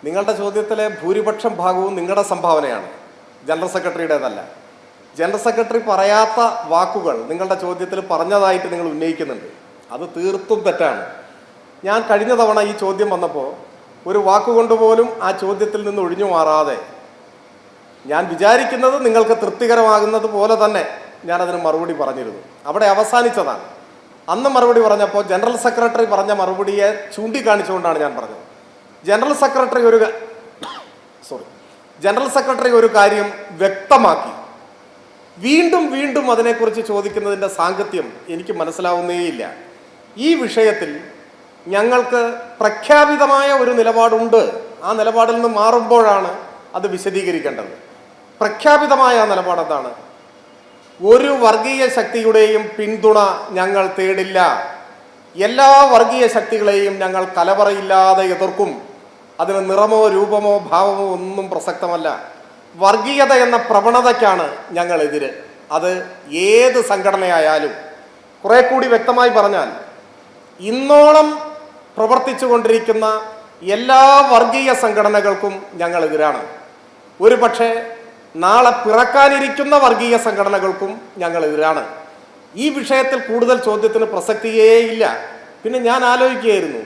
നിങ്ങളുടെ ചോദ്യത്തിലെ ഭൂരിപക്ഷം ഭാഗവും നിങ്ങളുടെ സംഭാവനയാണ്, ജനറൽ സെക്രട്ടറിയുടേതല്ല. ജനറൽ സെക്രട്ടറി പറയാത്ത വാക്കുകൾ നിങ്ങളുടെ ചോദ്യത്തിൽ പറഞ്ഞതായിട്ട് നിങ്ങൾ ഉന്നയിക്കുന്നുണ്ട്. അത് തീർത്തും തെറ്റാണ്. ഞാൻ കഴിഞ്ഞ തവണ ഈ ചോദ്യം വന്നപ്പോൾ ഒരു വാക്കുകൊണ്ട് പോലും ആ ചോദ്യത്തിൽ നിന്ന് ഒഴിഞ്ഞു മാറാതെ ഞാൻ വിചാരിക്കുന്നത് നിങ്ങൾക്ക് തൃപ്തികരമാകുന്നത് പോലെ തന്നെ ഞാനതിന് മറുപടി പറഞ്ഞിരുന്നു. അവിടെ അവസാനിച്ചതാണ്. അന്ന് മറുപടി പറഞ്ഞപ്പോൾ ജനറൽ സെക്രട്ടറി പറഞ്ഞ മറുപടിയെ ചൂണ്ടിക്കാണിച്ചുകൊണ്ടാണ് ഞാൻ പറഞ്ഞത്. ജനറൽ സെക്രട്ടറി ഒരു കാര്യം വ്യക്തമാക്കി. വീണ്ടും വീണ്ടും അതിനെക്കുറിച്ച് ചോദിക്കുന്നതിൻ്റെ സാങ്കത്യം എനിക്ക് മനസ്സിലാവുന്നേയില്ല. ഈ വിഷയത്തിൽ ഞങ്ങൾക്ക് പ്രഖ്യാപിതമായ ഒരു നിലപാടുണ്ട്. ആ നിലപാടിൽ നിന്ന് മാറുമ്പോഴാണ് അത് വിശദീകരിക്കേണ്ടത്. പ്രഖ്യാപിതമായ ആ നിലപാട് എന്താണ്? ഒരു വർഗീയ ശക്തിയുടെയും പിന്തുണ ഞങ്ങൾ തേടില്ല. എല്ലാ വർഗീയ ശക്തികളെയും ഞങ്ങൾ കലവറയില്ലാതെ എതിർക്കും. അതിന് നിറമോ രൂപമോ ഭാവമോ ഒന്നും പ്രസക്തമല്ല. വർഗീയത എന്ന പ്രവണതയ്ക്കാണ് ഞങ്ങളെതിര്. അത് ഏത് സംഘടനയായാലും. കുറെ കൂടി വ്യക്തമായി പറഞ്ഞാൽ, ഇന്നോളം പ്രവർത്തിച്ചു കൊണ്ടിരിക്കുന്ന എല്ലാ വർഗീയ സംഘടനകൾക്കും ഞങ്ങളെതിരാണ്. ഒരു പക്ഷേ നാളെ പിറക്കാനിരിക്കുന്ന വർഗീയ സംഘടനകൾക്കും ഞങ്ങളെതിരാണ്. ഈ വിഷയത്തിൽ കൂടുതൽ ചോദ്യത്തിന് പ്രസക്തിയേയില്ല. പിന്നെ ഞാൻ ആലോചിക്കുകയായിരുന്നു,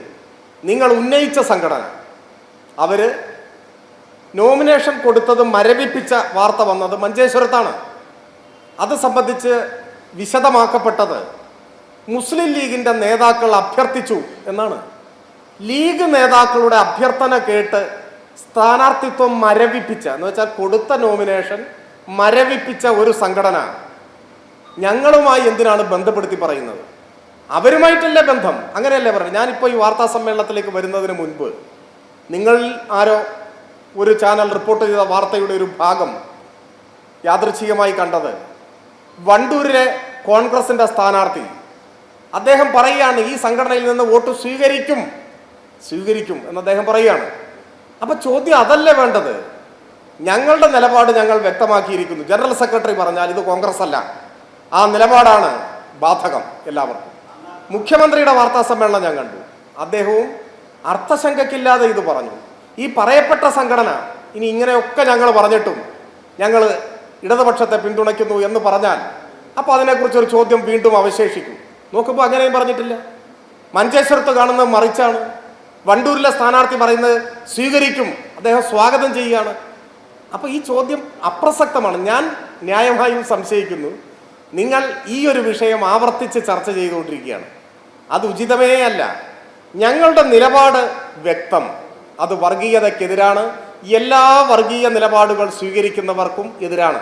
നിങ്ങൾ ഉന്നയിച്ച സംഘടന അവര് നോമിനേഷൻ കൊടുത്തത് മരവിപ്പിച്ച വാർത്ത വന്നത് മഞ്ചേശ്വരത്താണ്. അത് സംബന്ധിച്ച് വിശദമാക്കപ്പെട്ടത് മുസ്ലിം ലീഗിൻ്റെ നേതാക്കൾ അഭ്യർത്ഥിച്ചു എന്നാണ്. ലീഗ് നേതാക്കളുടെ അഭ്യർത്ഥന കേട്ട് സ്ഥാനാർത്ഥിത്വം മരവിപ്പിച്ച, എന്ന് വെച്ചാൽ കൊടുത്ത നോമിനേഷൻ മരവിപ്പിച്ച ഒരു സംഘടന ഞങ്ങളുമായി എന്തിനാണ് ബന്ധപ്പെടുത്തി പറയുന്നത്? അവരുമായിട്ടല്ലേ ബന്ധം? അങ്ങനെയല്ലേ പറഞ്ഞു. ഞാനിപ്പോൾ ഈ വാർത്താ സമ്മേളനത്തിലേക്ക് വരുന്നതിന് മുൻപ് നിങ്ങളിൽ ആരോ ഒരു ചാനൽ റിപ്പോർട്ട് ചെയ്ത വാർത്തയുടെ ഒരു ഭാഗം യാദൃച്ഛികമായി കണ്ടത്, വണ്ടൂരിലെ കോൺഗ്രസിൻ്റെ സ്ഥാനാർത്ഥി അദ്ദേഹം പറയുകയാണ്, ഈ സംഘടനയിൽ നിന്ന് വോട്ട് സ്വീകരിക്കും എന്ന് അദ്ദേഹം പറയുകയാണ്. അപ്പൊ ചോദ്യം അതല്ലേ വേണ്ടത്? ഞങ്ങളുടെ നിലപാട് ഞങ്ങൾ വ്യക്തമാക്കിയിരിക്കുന്നു. ജനറൽ സെക്രട്ടറി പറഞ്ഞാൽ ഇത് കോൺഗ്രസ് അല്ല, ആ നിലപാടാണ് ബാധകം എല്ലാവർക്കും. മുഖ്യമന്ത്രിയുടെ വാർത്താ സമ്മേളനം ഞാൻ കണ്ടു. അദ്ദേഹവും അർത്ഥശങ്കയ്ക്കില്ലാതെ ഇത് പറഞ്ഞു. ഈ പറയപ്പെട്ട സംഘടന ഇനി ഇങ്ങനെയൊക്കെ ഞങ്ങൾ പറഞ്ഞിട്ടും ഞങ്ങൾ ഇടതുപക്ഷത്തെ പിന്തുണയ്ക്കുന്നു എന്ന് പറഞ്ഞാൽ അപ്പോൾ അതിനെക്കുറിച്ചൊരു ചോദ്യം വീണ്ടും അവശേഷിക്കും. നോക്കുമ്പോൾ അങ്ങനെയും പറഞ്ഞിട്ടില്ല. മഞ്ചേശ്വരത്ത് കാണുന്നത് മറിച്ചാണ്. വണ്ടൂരിലെ സ്ഥാനാർത്ഥി പറയുന്നത് സ്വീകരിക്കും, അദ്ദേഹം സ്വാഗതം ചെയ്യുകയാണ്. അപ്പോൾ ഈ ചോദ്യം അപ്രസക്തമാണ്. ഞാൻ ന്യായമായും സംശയിക്കുന്നു, നിങ്ങൾ ഈ ഒരു വിഷയം ആവർത്തിച്ച് ചർച്ച ചെയ്തുകൊണ്ടിരിക്കുകയാണ്. അത് ഉചിതമേ അല്ല. ഞങ്ങളുടെ നിലപാട് വ്യക്തം. അത് വർഗീയതയ്ക്കെതിരാണ്. എല്ലാ വർഗീയ നിലപാടുകൾ സ്വീകരിക്കുന്നവർക്കും എതിരാണ്.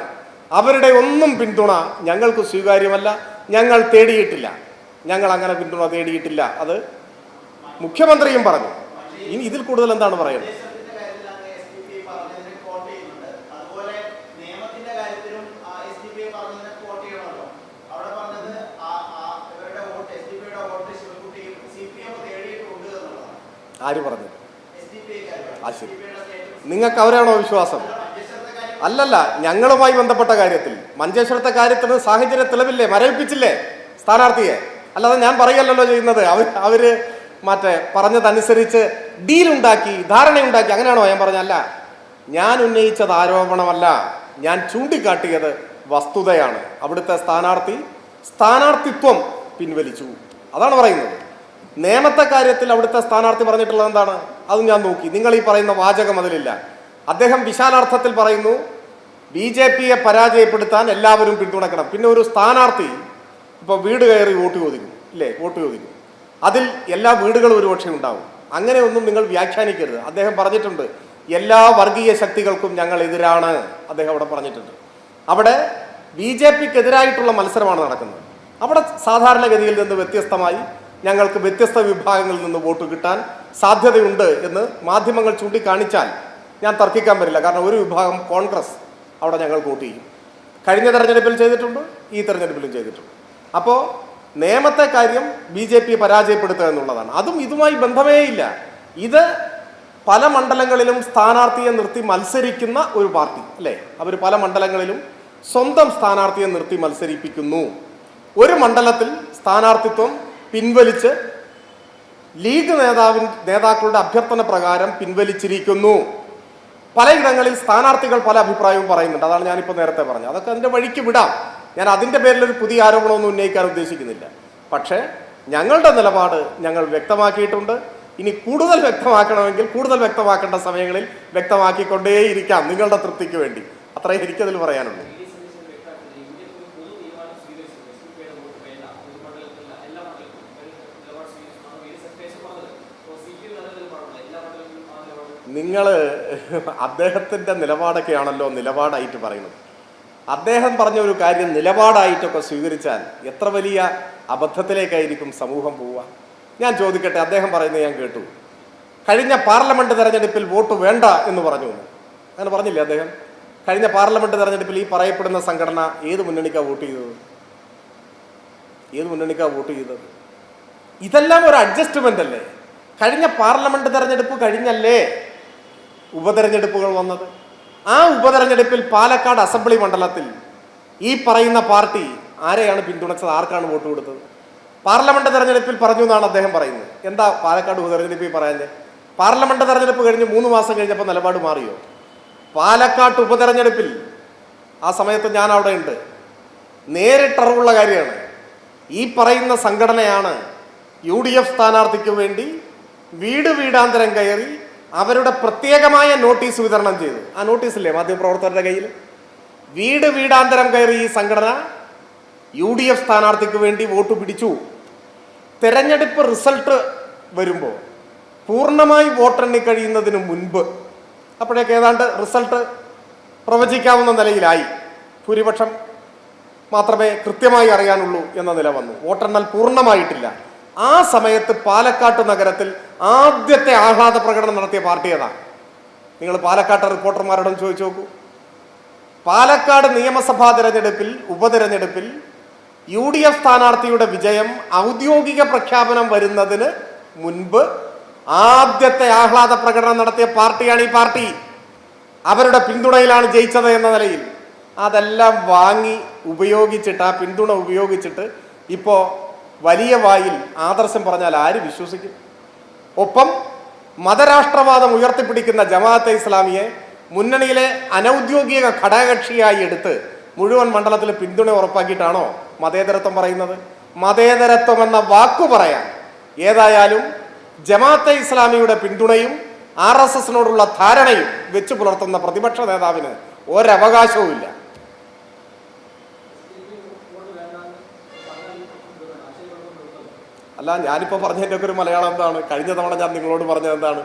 അവരുടെ ഒന്നും പിന്തുണ ഞങ്ങൾക്ക് സ്വീകാര്യമല്ല. ഞങ്ങൾ തേടിയിട്ടില്ല. ഞങ്ങൾ അങ്ങനെ പിന്തുണ തേടിയിട്ടില്ല. അത് മുഖ്യമന്ത്രിയും പറഞ്ഞു. ഇനി ഇതിൽ കൂടുതൽ എന്താണ് പറയുന്നത്? ആര് പറഞ്ഞു? ആ ശരി, നിങ്ങൾക്ക് അവരാണോ വിശ്വാസം? അല്ലല്ല, ഞങ്ങളുമായി ബന്ധപ്പെട്ട കാര്യത്തിൽ, മഞ്ചേശ്വരത്തെ കാര്യത്തിന് സാഹചര്യ തെളിവില്ലേ, മരവിപ്പിച്ചില്ലേ സ്ഥാനാർത്ഥിയെ? അല്ലാതെ ഞാൻ പറയല്ലോ ചെയ്യുന്നത്. അവര് മറ്റേ പറഞ്ഞതനുസരിച്ച് ഡീലുണ്ടാക്കി, ധാരണയുണ്ടാക്കി, അങ്ങനെയാണോ ഞാൻ പറഞ്ഞല്ല. ഞാൻ ഉന്നയിച്ചത് ആരോപണമല്ല, ഞാൻ ചൂണ്ടിക്കാട്ടിയത് വസ്തുതയാണ്. അവിടുത്തെ സ്ഥാനാർത്ഥിത്വം പിൻവലിച്ചു, അതാണ് പറയുന്നത്. നിയമത്തെ കാര്യത്തിൽ അവിടുത്തെ സ്ഥാനാർത്ഥി പറഞ്ഞിട്ടുള്ളത് എന്താണ്? അത് ഞാൻ നോക്കി. നിങ്ങൾ ഈ പറയുന്ന വാചകം അതിലില്ല. അദ്ദേഹം വിശാലാർത്ഥത്തിൽ പറയുന്നു, BJPയെ പരാജയപ്പെടുത്താൻ എല്ലാവരും പിന്തുണക്കണം. പിന്നെ ഒരു സ്ഥാനാർത്ഥി ഇപ്പോൾ വീട് കയറി വോട്ട് ചോദിക്കും, അതിൽ എല്ലാ വീടുകളും ഒരുപക്ഷെ ഉണ്ടാവും. അങ്ങനെ ഒന്നും നിങ്ങൾ വ്യാഖ്യാനിക്കരുത്. അദ്ദേഹം പറഞ്ഞിട്ടുണ്ട്, എല്ലാ വർഗീയ ശക്തികൾക്കും ഞങ്ങൾ എതിരാണ്. അദ്ദേഹം അവിടെ പറഞ്ഞിട്ടുണ്ട്. അവിടെ BJPക്കെതിരായിട്ടുള്ള മത്സരമാണ് നടക്കുന്നത്. അവിടെ സാധാരണഗതിയിൽ നിന്ന് വ്യത്യസ്തമായി ഞങ്ങൾക്ക് വ്യത്യസ്ത വിഭാഗങ്ങളിൽ നിന്ന് വോട്ട് കിട്ടാൻ സാധ്യതയുണ്ട് എന്ന് മാധ്യമങ്ങൾ ചൂണ്ടിക്കാണിച്ചാൽ ഞാൻ തർക്കിക്കാൻ പറ്റില്ല. കാരണം ഒരു വിഭാഗം കോൺഗ്രസ് അവിടെ ഞങ്ങൾ വോട്ട് ചെയ്യും. കഴിഞ്ഞ തെരഞ്ഞെടുപ്പിൽ ചെയ്തിട്ടുണ്ട്, ഈ തെരഞ്ഞെടുപ്പിലും ചെയ്തിട്ടുണ്ട്. അപ്പോൾ നിയമത്തെ കാര്യം BJPയെ പരാജയപ്പെടുത്തുക എന്നുള്ളതാണ്. അതും ഇതുമായി ബന്ധമേ ഇല്ല. ഇത് പല മണ്ഡലങ്ങളിലും സ്ഥാനാർത്ഥിയെ നിർത്തി മത്സരിക്കുന്ന ഒരു പാർട്ടി അല്ലേ? അവർ പല മണ്ഡലങ്ങളിലും സ്വന്തം സ്ഥാനാർത്ഥിയെ നിർത്തി മത്സരിപ്പിക്കുന്നു. ഒരു മണ്ഡലത്തിൽ സ്ഥാനാർത്ഥിത്വം പിൻവലിച്ച് ലീഗ് നേതാക്കളുടെ അഭ്യർത്ഥന പ്രകാരം പിൻവലിച്ചിരിക്കുന്നു. പലയിടങ്ങളിൽ സ്ഥാനാർത്ഥികൾ പല അഭിപ്രായവും പറയുന്നുണ്ട്. അതാണ് ഞാനിപ്പോൾ നേരത്തെ പറഞ്ഞത്. അതൊക്കെ അതിൻ്റെ വഴിക്ക് വിടാം. ഞാൻ അതിൻ്റെ പേരിലൊരു പുതിയ ആരോപണമൊന്നും ഉന്നയിക്കാൻ ഉദ്ദേശിക്കുന്നില്ല. പക്ഷേ ഞങ്ങളുടെ നിലപാട് ഞങ്ങൾ വ്യക്തമാക്കിയിട്ടുണ്ട്. ഇനി കൂടുതൽ വ്യക്തമാക്കണമെങ്കിൽ കൂടുതൽ വ്യക്തമാക്കേണ്ട സമയങ്ങളിൽ വ്യക്തമാക്കിക്കൊണ്ടേയിരിക്കാം, നിങ്ങളുടെ തൃപ്തിക്ക് വേണ്ടി. അത്രേ എനിക്കതിൽ പറയാനുള്ളൂ. നിങ്ങൾ അദ്ദേഹത്തിൻ്റെ നിലപാടൊക്കെയാണല്ലോ നിലപാടായിട്ട് പറയുന്നത്. അദ്ദേഹം പറഞ്ഞ ഒരു കാര്യം നിലപാടായിട്ടൊക്കെ സ്വീകരിച്ചാൽ എത്ര വലിയ അബദ്ധത്തിലേക്കായിരിക്കും സമൂഹം പോവുക. ഞാൻ ചോദിക്കട്ടെ, അദ്ദേഹം പറയുന്നത് ഞാൻ കേട്ടു, കഴിഞ്ഞ പാർലമെന്റ് തെരഞ്ഞെടുപ്പിൽ വോട്ട് വേണ്ട എന്ന് പറഞ്ഞു. അങ്ങനെ പറഞ്ഞില്ലേ അദ്ദേഹം? കഴിഞ്ഞ പാർലമെന്റ് തെരഞ്ഞെടുപ്പിൽ ഈ പറയപ്പെടുന്ന സംഘടന ഏത് മുന്നണിക്കാണ് വോട്ട് ചെയ്തത്? ഏത് മുന്നണിക്കാണ് വോട്ട് ചെയ്തത്? ഇതെല്ലാം ഒരു അഡ്ജസ്റ്റ്മെന്റ് അല്ലേ? കഴിഞ്ഞ പാർലമെന്റ് തെരഞ്ഞെടുപ്പ് കഴിഞ്ഞല്ലേ ഉപതെരഞ്ഞെടുപ്പുകൾ വന്നത്. ആ ഉപതെരഞ്ഞെടുപ്പിൽ പാലക്കാട് അസംബ്ലി മണ്ഡലത്തിൽ ഈ പറയുന്ന പാർട്ടി ആരെയാണ് പിന്തുണച്ചത്? ആർക്കാണ് വോട്ട് കൊടുത്തത്? പാർലമെന്റ് തെരഞ്ഞെടുപ്പിൽ പറഞ്ഞു എന്നാണ് അദ്ദേഹം പറയുന്നത്. എന്താ പാലക്കാട് ഉപതെരഞ്ഞെടുപ്പിൽ പറയാഞ്ഞേ? പാർലമെന്റ് തെരഞ്ഞെടുപ്പ് കഴിഞ്ഞ് 3 മാസം കഴിഞ്ഞപ്പോൾ നിലപാട് മാറിയോ? പാലക്കാട്ട് ഉപതെരഞ്ഞെടുപ്പിൽ ആ സമയത്ത് ഞാൻ അവിടെ ഉണ്ട്, നേരിട്ടറിവുള്ള കാര്യമാണ്. ഈ പറയുന്ന സംഘടനയാണ് UDF സ്ഥാനാർത്ഥിക്ക് വേണ്ടി വീട് വീടാന്തരം കയറി അവരുടെ പ്രത്യേകമായ നോട്ടീസ് വിതരണം ചെയ്തു. ആ നോട്ടീസില്ലേ മാധ്യമപ്രവർത്തകരുടെ കയ്യിൽ? വീട് വീടാന്തരം കയറി ഈ സംഘടന UDF സ്ഥാനാർത്ഥിക്ക് വേണ്ടി വോട്ട് പിടിച്ചു. തെരഞ്ഞെടുപ്പ് റിസൾട്ട് വരുമ്പോൾ പൂർണ്ണമായി വോട്ടെണ്ണി കഴിയുന്നതിന് മുൻപ്, അപ്പോഴേക്ക് ഏതാണ്ട് റിസൾട്ട് പ്രവചിക്കാവുന്ന നിലയിലായി, ഭൂരിപക്ഷം മാത്രമേ കൃത്യമായി അറിയാനുള്ളൂ എന്ന നില വന്നു. വോട്ടെണ്ണൽ പൂർണ്ണമായിട്ടില്ല. ആ സമയത്ത് പാലക്കാട്ട് നഗരത്തിൽ ആദ്യത്തെ ആഹ്ലാദ പ്രകടനം നടത്തിയ പാർട്ടി ഏതാ? നിങ്ങൾ പാലക്കാട്ടെ റിപ്പോർട്ടർമാരോടും ചോദിച്ചു നോക്കൂ. പാലക്കാട് നിയമസഭാ തെരഞ്ഞെടുപ്പിൽ ഉപതെരഞ്ഞെടുപ്പിൽ UDF സ്ഥാനാർത്ഥിയുടെ വിജയം ഔദ്യോഗിക പ്രഖ്യാപനം വരുന്നതിന് മുൻപ് ആദ്യത്തെ ആഹ്ലാദ പ്രകടനം നടത്തിയ പാർട്ടിയാണ് ഈ പാർട്ടി. അവരുടെ പിന്തുണയിലാണ് ജയിച്ചത് എന്ന നിലയിൽ അതെല്ലാം വാങ്ങി ഉപയോഗിച്ചിട്ട്, ആ പിന്തുണ ഉപയോഗിച്ചിട്ട് ഇപ്പോൾ വലിയ വായിൽ ആദർശം പറഞ്ഞാൽ ആര് വിശ്വസിക്കും? ഒപ്പം മതരാഷ്ട്രവാദം ഉയർത്തിപ്പിടിക്കുന്ന ജമാഅത്തെ ഇസ്ലാമിയെ മുന്നണിയിലെ അനൗദ്യോഗിക ഘടകകക്ഷിയായി എടുത്ത് മുഴുവൻ മണ്ഡലത്തിൽ പിന്തുണ ഉറപ്പാക്കിയിട്ടാണോ മതേതരത്വം പറയുന്നത്? മതേതരത്വം എന്ന വാക്കു പറയാൻ ഏതായാലും ജമാഅത്തെ ഇസ്ലാമിയുടെ പിന്തുണയും RSSനോടുള്ള ധാരണയും വെച്ചു പുലർത്തുന്ന പ്രതിപക്ഷ നേതാവിന് ഒരവകാശവുമില്ല. അല്ല, ഞാനിപ്പോൾ പറഞ്ഞതിൻ്റെ ഒക്കെ ഒരു മലയാളം എന്താണ്? കഴിഞ്ഞ തവണ ഞാൻ നിങ്ങളോട് പറഞ്ഞത് എന്താണ്?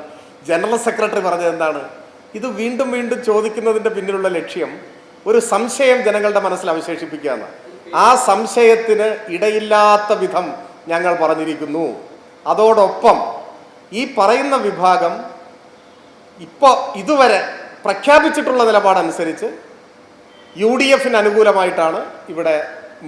ജനറൽ സെക്രട്ടറി പറഞ്ഞത് എന്താണ്? ഇത് വീണ്ടും വീണ്ടും ചോദിക്കുന്നതിൻ്റെ പിന്നിലുള്ള ലക്ഷ്യം ഒരു സംശയം ജനങ്ങളുടെ മനസ്സിൽ അവശേഷിപ്പിക്കുക എന്നാണ്. ആ സംശയത്തിന് ഇടയില്ലാത്ത വിധം ഞങ്ങൾ പറഞ്ഞിരിക്കുന്നു. അതോടൊപ്പം ഈ പറയുന്ന വിഭാഗം ഇപ്പോൾ ഇതുവരെ പ്രഖ്യാപിച്ചിട്ടുള്ള നിലപാടനുസരിച്ച് UDFന് അനുകൂലമായിട്ടാണ് ഇവിടെ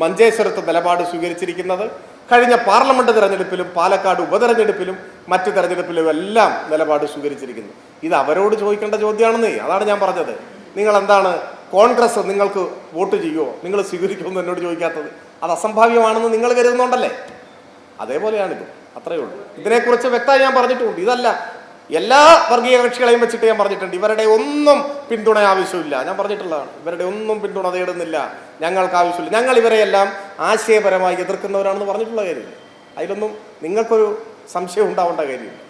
മഞ്ചേശ്വരത്ത് നിലപാട് സ്വീകരിച്ചിരിക്കുന്നത്. കഴിഞ്ഞ പാർലമെന്റ് തെരഞ്ഞെടുപ്പിലും പാലക്കാട് ഉപതെരഞ്ഞെടുപ്പിലും മറ്റു തെരഞ്ഞെടുപ്പിലും എല്ലാം നിലപാട് സ്വീകരിച്ചിരിക്കുന്നു. ഇത് അവരോട് ചോദിക്കേണ്ട ചോദ്യമാണെന്നേ. അതാണ് ഞാൻ പറഞ്ഞത്. നിങ്ങൾ എന്താണ് കോൺഗ്രസ് നിങ്ങൾക്ക് വോട്ട് ചെയ്യുമോ, നിങ്ങൾ സ്വീകരിക്കുമെന്ന് എന്നോട് ചോദിക്കാത്തത്? അത് അസംഭാവ്യമാണെന്ന് നിങ്ങൾ കരുതുന്നുണ്ടല്ലേ? അതേപോലെയാണിത്. അത്രയേ ഉള്ളൂ. ഇതിനെക്കുറിച്ച് വ്യക്തമായി ഞാൻ പറഞ്ഞിട്ടുണ്ട്. ഇതല്ല, എല്ലാ വർഗീയ കക്ഷികളെയും വെച്ചിട്ട് ഞാൻ പറഞ്ഞിട്ടുണ്ട്. ഇവരുടെ ഒന്നും പിന്തുണ ആവശ്യമില്ല. ഞാൻ പറഞ്ഞിട്ടുള്ളതാണ്, ഇവരുടെ ഒന്നും പിന്തുണ തേടുന്നില്ല, ഞങ്ങൾക്ക് ആവശ്യമില്ല. ഞങ്ങൾ ഇവരെയെല്ലാം ആശയപരമായി എതിർക്കുന്നവരാണെന്ന് പറഞ്ഞിട്ടുള്ള കാര്യമില്ല. അതിലൊന്നും നിങ്ങൾക്കൊരു സംശയം ഉണ്ടാവേണ്ട കാര്യമില്ല.